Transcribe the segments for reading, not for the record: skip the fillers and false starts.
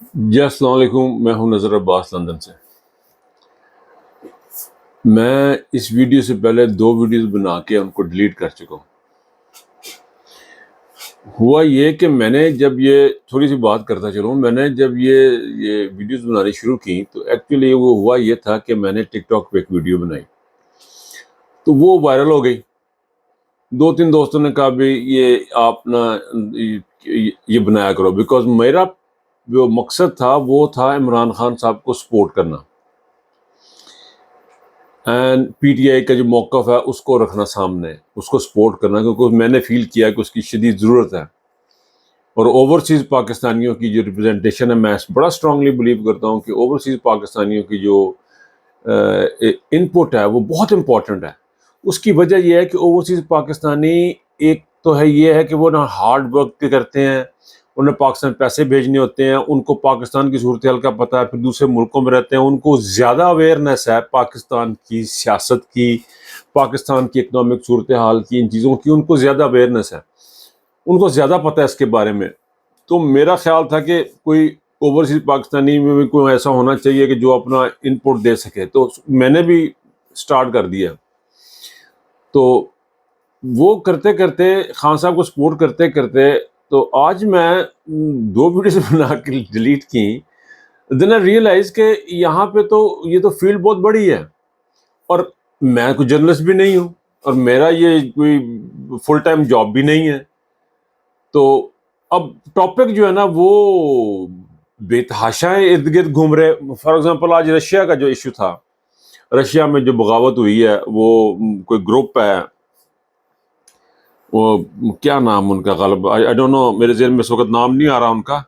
جی السلام علیکم، میں ہوں نظر عباس لندن سے۔ میں اس ویڈیو سے پہلے 2 ویڈیوز بنا کے ان کو ڈیلیٹ کر چکا ہوں۔ ہوا یہ کہ میں نے جب یہ تھوڑی سی بات کرتا چلوں، میں نے جب یہ ویڈیوز بنانی شروع کی تو ایکچولی وہ ہوا یہ تھا کہ میں نے ٹک ٹاک پہ ایک ویڈیو بنائی تو وہ وائرل ہو گئی۔ 2-3 دوستوں نے کہا بھی یہ آپ نا یہ بنایا کرو، بیکاز میرا جو مقصد تھا وہ تھا عمران خان صاحب کو سپورٹ کرنا، اینڈ پی ٹی آئی کا جو موقف ہے اس کو رکھنا سامنے، اس کو سپورٹ کرنا، کیونکہ میں نے فیل کیا کہ اس کی شدید ضرورت ہے۔ اور اوورسیز پاکستانیوں کی جو ریپرزنٹیشن ہے، میں بڑا اسٹرانگلی بلیو کرتا ہوں کہ اوورسیز پاکستانیوں کی جو ان پٹ ہے وہ بہت امپورٹنٹ ہے۔ اس کی وجہ یہ ہے کہ اوورسیز پاکستانی ایک تو ہے یہ ہے کہ وہ نہ ہارڈ ورک کرتے ہیں، انہیں پاکستان پیسے بھیجنے ہوتے ہیں، ان کو پاکستان کی صورتحال کا پتہ ہے، پھر دوسرے ملکوں میں رہتے ہیں، ان کو زیادہ اویئرنیس ہے پاکستان کی سیاست کی، پاکستان کی اکنامک صورتحال کی، ان چیزوں کی ان کو زیادہ اویئرنیس ہے، ان کو زیادہ پتہ ہے اس کے بارے میں۔ تو میرا خیال تھا کہ کوئی اوورسیز پاکستانی میں بھی کوئی ایسا ہونا چاہیے کہ جو اپنا ان پٹ دے سکے، تو میں نے بھی سٹارٹ کر دیا۔ تو وہ کرتے کرتے خان صاحب کو سپورٹ کرتے کرتے تو آج میں 2 ویڈیوز بنا کے ڈیلیٹ کی، دین آئی ریئلائز کہ یہاں پہ تو یہ تو فیلڈ بہت بڑی ہے، اور میں کوئی جرنلسٹ بھی نہیں ہوں، اور میرا یہ کوئی فل ٹائم جاب بھی نہیں ہے۔ تو اب ٹاپک جو ہے نا وہ بے تحاشائیں ارد گرد گھوم رہے۔ فار ایگزامپل آج رشیا کا جو ایشو تھا، رشیا میں جو بغاوت ہوئی ہے، وہ کوئی گروپ ہے، وہ کیا نام ان کا، غالب آئی ڈونٹ نو، میرے ذہن میں اس وقت نام نہیں آ رہا ان کا،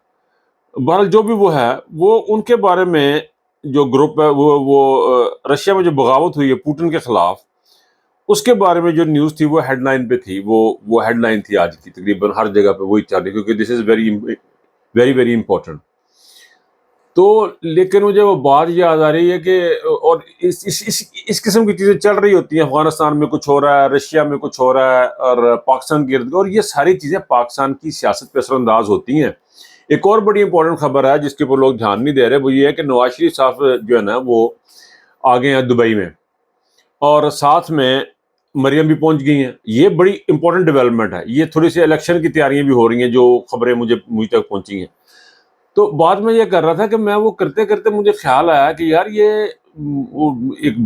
بہرحال جو بھی وہ ہے، وہ ان کے بارے میں جو گروپ ہے وہ رشیا میں جو بغاوت ہوئی ہے پوٹن کے خلاف، اس کے بارے میں جو نیوز تھی وہ ہیڈ لائن پہ تھی، وہ ہیڈ لائن تھی آج کی، تقریباً ہر جگہ پہ وہی چل رہی، کیونکہ this is very very very important. تو لیکن مجھے وہ بات یاد آ رہی ہے کہ اور اس قسم کی چیزیں چل رہی ہوتی ہیں، افغانستان میں کچھ ہو رہا ہے، رشیا میں کچھ ہو رہا ہے، اور پاکستان کے ارد، اور یہ ساری چیزیں پاکستان کی سیاست پہ اثر انداز ہوتی ہیں۔ ایک اور بڑی امپورٹنٹ خبر ہے جس کے اوپر لوگ دھیان نہیں دے رہے، وہ یہ ہے کہ نواز شریف صاحب جو ہے نا وہ آگے ہیں دبئی میں، اور ساتھ میں مریم بھی پہنچ گئی ہیں۔ یہ بڑی امپورٹنٹ ڈیولپمنٹ ہے، یہ تھوڑی سی الیکشن کی تیاریاں بھی ہو رہی ہیں جو خبریں مجھ تک پہنچی ہیں۔ تو بات میں یہ کر رہا تھا کہ میں وہ کرتے کرتے مجھے خیال آیا کہ یار یہ ایک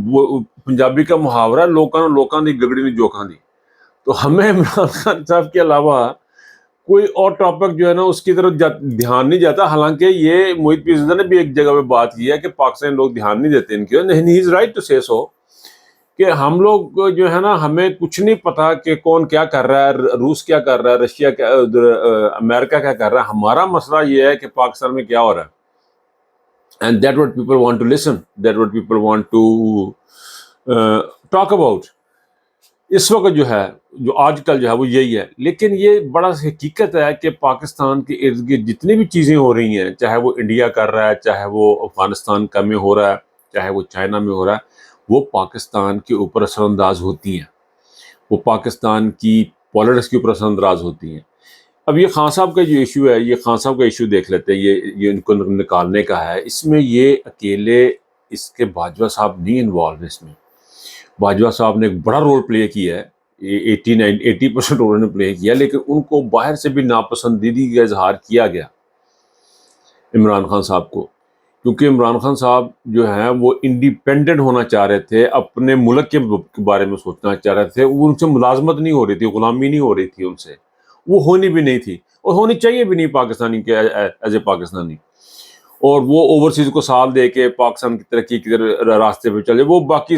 پنجابی کا محاورہ ہے، لوکاں دی گگڑی نہیں جوکاں دی۔ تو ہمیں عمران خان صاحب کے علاوہ کوئی اور ٹاپک جو ہے نا اس کی طرف دھیان نہیں جاتا، حالانکہ یہ محیط پیرزادہ نے بھی ایک جگہ پہ بات کی ہے کہ پاکستانی لوگ دھیان نہیں دیتے ان کی، نہیں، ہی از رائٹ ٹو سے سو، کہ ہم لوگ جو ہے نا ہمیں کچھ نہیں پتا کہ کون کیا کر رہا ہے، روس کیا کر رہا ہے، رشیا کیا، امریکہ کیا کر رہا ہے۔ ہمارا مسئلہ یہ ہے کہ پاکستان میں کیا ہو رہا ہے، and that what people want to listen, that what people want to talk about. اس وقت جو آج کل جو ہے وہ یہی ہے، لیکن یہ بڑا حقیقت ہے کہ پاکستان کے ارد گرد جتنی بھی چیزیں ہو رہی ہیں، چاہے وہ انڈیا کر رہا ہے، چاہے وہ افغانستان کا میں ہو رہا ہے، چاہے وہ چائنا میں ہو رہا ہے، وہ پاکستان کے اوپر اثر انداز ہوتی ہیں، وہ پاکستان کی پالیٹکس کے اوپر اثر انداز ہوتی ہیں۔ اب یہ خان صاحب کا جو ایشو ہے، یہ خان صاحب کا ایشو دیکھ لیتے ہیں، یہ ان کو نکالنے کا ہے۔ اس میں یہ اکیلے اس کے باجوہ صاحب نہیں انوالو، اس میں باجوہ صاحب نے ایک بڑا رول پلے کیا ہے، 80% رول نے پلے کیا، لیکن ان کو باہر سے بھی ناپسندیدگی کا اظہار کیا گیا عمران خان صاحب کو، کیونکہ عمران خان صاحب جو ہیں وہ انڈیپینڈنٹ ہونا چاہ رہے تھے، اپنے ملک کے بارے میں سوچنا چاہ رہے تھے، ان سے ملازمت نہیں ہو رہی تھی، غلامی نہیں ہو رہی تھی ان سے، وہ ہونی بھی نہیں تھی، اور ہونی چاہیے بھی نہیں پاکستانی کے ایز اے پاکستانی۔ اور وہ اوورسیز کو سال دے کے پاکستان کی ترقی کی راستے پہ چلے، وہ باقی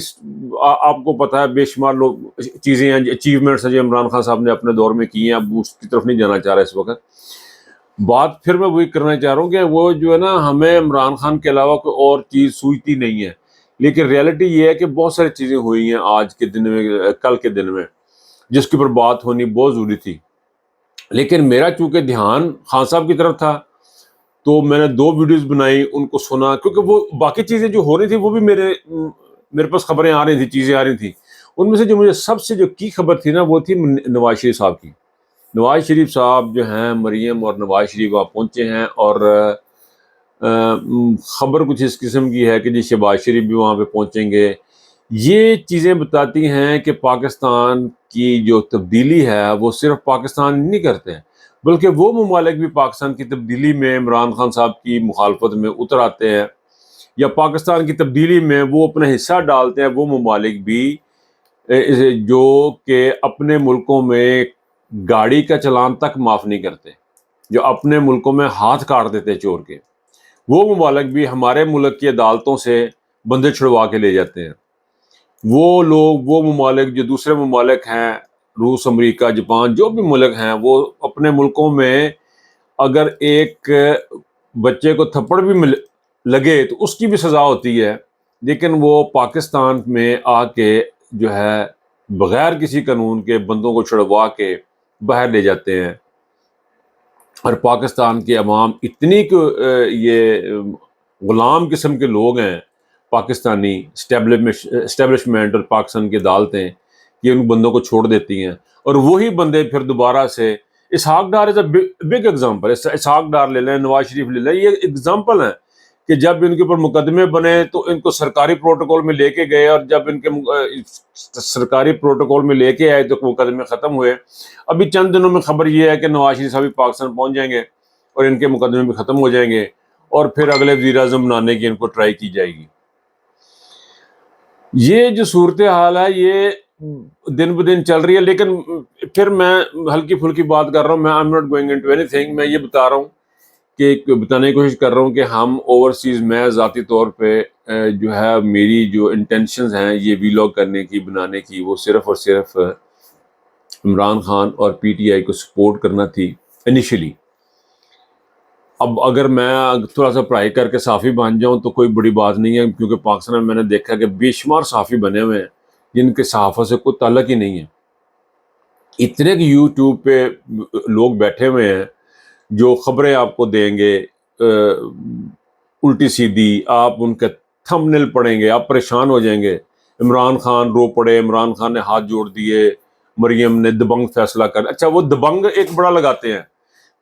آپ کو پتہ ہے بے شمار لوگ چیزیں ہیں، اچیومنٹس ہیں جو عمران خان صاحب نے اپنے دور میں کی ہیں، اب اس کی طرف نہیں جانا چاہ رہا اس وقت۔ بات پھر میں وہی کرنا چاہ رہا ہوں کہ وہ جو ہے نا ہمیں عمران خان کے علاوہ کوئی اور چیز سوچتی نہیں ہے، لیکن ریئلٹی یہ ہے کہ بہت ساری چیزیں ہوئی ہیں آج کے دن میں، کل کے دن میں، جس کے اوپر بات ہونی بہت ضروری تھی، لیکن میرا چونکہ دھیان خان صاحب کی طرف تھا تو میں نے 2 ویڈیوز بنائی، ان کو سنا، کیونکہ وہ باقی چیزیں جو ہو رہی تھی وہ بھی میرے پاس خبریں آ رہی تھی، چیزیں آ رہی تھیں۔ ان میں سے جو مجھے سب سے جو کی خبر تھی نا وہ تھی نواز شریف صاحب کی۔ نواز شریف صاحب جو ہیں، مریم اور نواز شریف وہاں پہنچے ہیں، اور خبر کچھ اس قسم کی ہے کہ جی شہباز شریف بھی وہاں پہ پہنچیں گے. یہ چیزیں بتاتی ہیں کہ پاکستان کی جو تبدیلی ہے وہ صرف پاکستان نہیں کرتے ہیں، بلکہ وہ ممالک بھی پاکستان کی تبدیلی میں عمران خان صاحب کی مخالفت میں اتر آتے ہیں، یا پاکستان کی تبدیلی میں وہ اپنا حصہ ڈالتے ہیں. وہ ممالک بھی جو کہ اپنے ملکوں میں گاڑی کا چلان تک معاف نہیں کرتے، جو اپنے ملکوں میں ہاتھ کاٹ دیتے چور کے، وہ ممالک بھی ہمارے ملک کی عدالتوں سے بندے چھڑوا کے لے جاتے ہیں. وہ لوگ، وہ ممالک جو دوسرے ممالک ہیں، روس، امریکہ، جاپان، جو بھی ملک ہیں، وہ اپنے ملکوں میں اگر ایک بچے کو تھپڑ بھی لگے تو اس کی بھی سزا ہوتی ہے، لیکن وہ پاکستان میں آ کے جو ہے بغیر کسی قانون کے بندوں کو چھڑوا کے باہر لے جاتے ہیں. اور پاکستان کے عوام اتنی یہ غلام قسم کے لوگ ہیں، پاکستانی اسٹیبلشمنٹ اور پاکستان کی عدالتیں، کہ ان بندوں کو چھوڑ دیتی ہیں، اور وہی بندے پھر دوبارہ سے. اسحاق ڈار از a big example. Ishaq Dar لے لیں، نواز شریف لے لیں، یہ ایگزامپل ہیں کہ جب ان کے اوپر مقدمے بنے تو ان کو سرکاری پروٹوکول میں لے کے گئے، اور جب ان کے سرکاری پروٹوکول میں لے کے آئے تو مقدمے ختم ہوئے. ابھی چند دنوں میں خبر یہ ہے کہ نواز شریف صاحب پاکستان پہنچ جائیں گے اور ان کے مقدمے بھی ختم ہو جائیں گے، اور پھر اگلے وزیر اعظم بنانے کی ان کو ٹرائی کی جائے گی. یہ جو صورتحال ہے یہ دن بدن چل رہی ہے. لیکن پھر میں ہلکی پھلکی بات کر رہا ہوں، میں I'm not going into anything. میں یہ بتا رہا ہوں کہ بتانے کی کوشش کر رہا ہوں کہ ہم اوورسیز، میں ذاتی طور پہ جو ہے میری جو انٹینشنز ہیں یہ ویلاگ کرنے کی، بنانے کی، وہ صرف اور صرف عمران خان اور پی ٹی آئی کو سپورٹ کرنا تھی انیشلی. اب اگر میں تھوڑا سا پڑھائی کر کے صحافی بن جاؤں تو کوئی بڑی بات نہیں ہے، کیونکہ پاکستان میں نے دیکھا کہ بے شمار صحافی بنے ہوئے ہیں جن کے صحافت سے کوئی تعلق ہی نہیں ہے. اتنے کہ یوٹیوب پہ لوگ بیٹھے ہوئے ہیں جو خبریں آپ کو دیں گے الٹی سیدھی، آپ ان کے تھمبنیل پڑھیں گے، آپ پریشان ہو جائیں گے. عمران خان رو پڑے، عمران خان نے ہاتھ جوڑ دیے، مریم نے دبنگ فیصلہ کر. اچھا، وہ دبنگ ایک بڑا لگاتے ہیں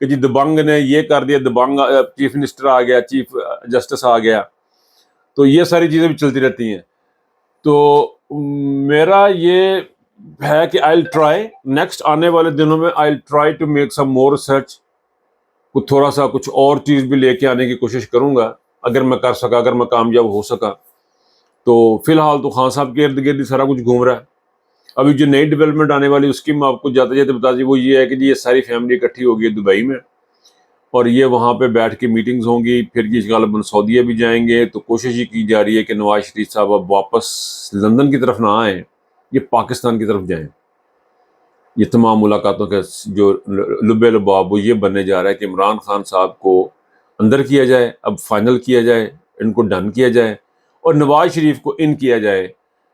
کہ جی دبنگ نے یہ کر دیا، دبنگ چیف منسٹر آ گیا، چیف جسٹس آ گیا، تو یہ ساری چیزیں بھی چلتی رہتی ہیں. تو میرا یہ ہے کہ I'll try نیکسٹ آنے والے دنوں میں I'll try to make some more research، کچھ تھوڑا سا کچھ اور چیز بھی لے کے آنے کی کوشش کروں گا اگر میں کر سکا، اگر میں کامیاب ہو سکا. تو فی الحال تو خان صاحب کے ارد گرد ہی سارا کچھ گھوم رہا ہے. ابھی جو نئی ڈیولپمنٹ آنے والی اس کی میں آپ کو جاتے جاتے بتا دی، وہ یہ ہے کہ جی یہ ساری فیملی اکٹھی ہوگی دبئی میں، اور یہ وہاں پہ بیٹھ کے میٹنگز ہوں گی. پھر یہ غالباً سعودیہ بھی جائیں گے. تو کوشش یہ کی جا رہی ہے کہ نواز شریف صاحب اب واپس لندن کی طرف نہ آئیں، یہ پاکستان کی طرف جائیں. یہ تمام ملاقاتوں کے جو لب لباب وہ یہ بننے جا رہا ہے کہ عمران خان صاحب کو اندر کیا جائے، اب فائنل کیا جائے، ان کو ڈن کیا جائے، اور نواز شریف کو ان کیا جائے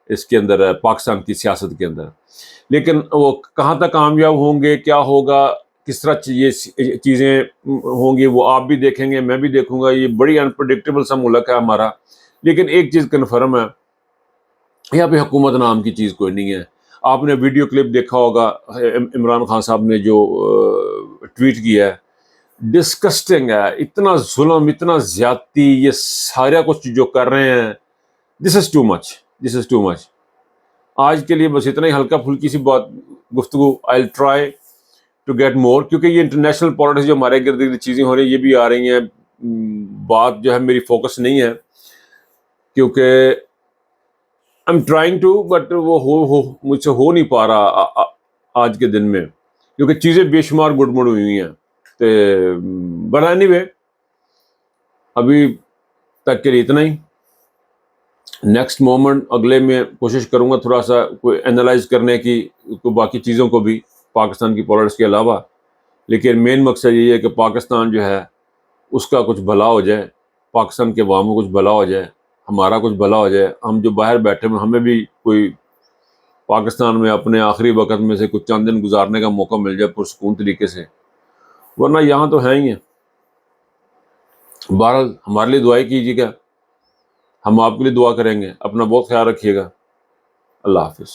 اس کے اندر، پاکستان کی سیاست کے اندر. لیکن وہ کہاں تک کامیاب ہوں گے، کیا ہوگا، کس طرح یہ چیزیں ہوں گی، وہ آپ بھی دیکھیں گے، میں بھی دیکھوں گا. یہ بڑی انپریڈکٹیبل سا ملک ہے ہمارا. لیکن ایک چیز کنفرم ہے، یہاں پہ حکومت نام کی چیز کوئی نہیں ہے. آپ نے ویڈیو کلپ دیکھا ہوگا عمران خان صاحب نے جو ٹویٹ کیا ہے، ڈسکسٹنگ ہے. اتنا ظلم، اتنا زیادتی، یہ سارا کچھ جو کر رہے ہیں، دس از ٹو مچ، دس از ٹو مچ. آج کے لیے بس اتنا ہی ہلکا پھلکی سی بات گفتگو. I'll try to get more، کیونکہ یہ انٹرنیشنل پالیٹکس جو ہمارے گرد گرد چیزیں ہو رہی ہیں یہ بھی آ رہی ہیں. بات جو ہے میری فوکس نہیں ہے، کیونکہ I'm trying to، بٹ وہ مجھ سے ہو نہیں پا رہا آج کے دن میں، کیونکہ چیزیں بے شمار گڑ مڑ ہوئی ہیں. بٹ اینی وے، ابھی تک کے لیے اتنا ہی. نیکسٹ مومنٹ اگلے میں کوشش کروں گا تھوڑا سا کوئی اینالائز کرنے کی، تو باقی چیزوں کو بھی پاکستان کی پالیٹکس کے علاوہ. لیکن مین مقصد یہ ہے کہ پاکستان جو ہے اس کا کچھ بھلا ہو جائے، پاکستان کے عوام کو کچھ بھلا ہو جائے، ہمارا کچھ بھلا ہو جائے. ہم جو باہر بیٹھے ہوئے ہمیں بھی کوئی پاکستان میں اپنے آخری وقت میں سے کچھ چند دن گزارنے کا موقع مل جائے پرسکون طریقے سے، ورنہ یہاں تو ہیں ہی ہیں. بہرحال ہمارے لیے دعائیں کیجیے گا، ہم آپ کے لیے دعا کریں گے. اپنا بہت خیال رکھیے گا. اللہ حافظ.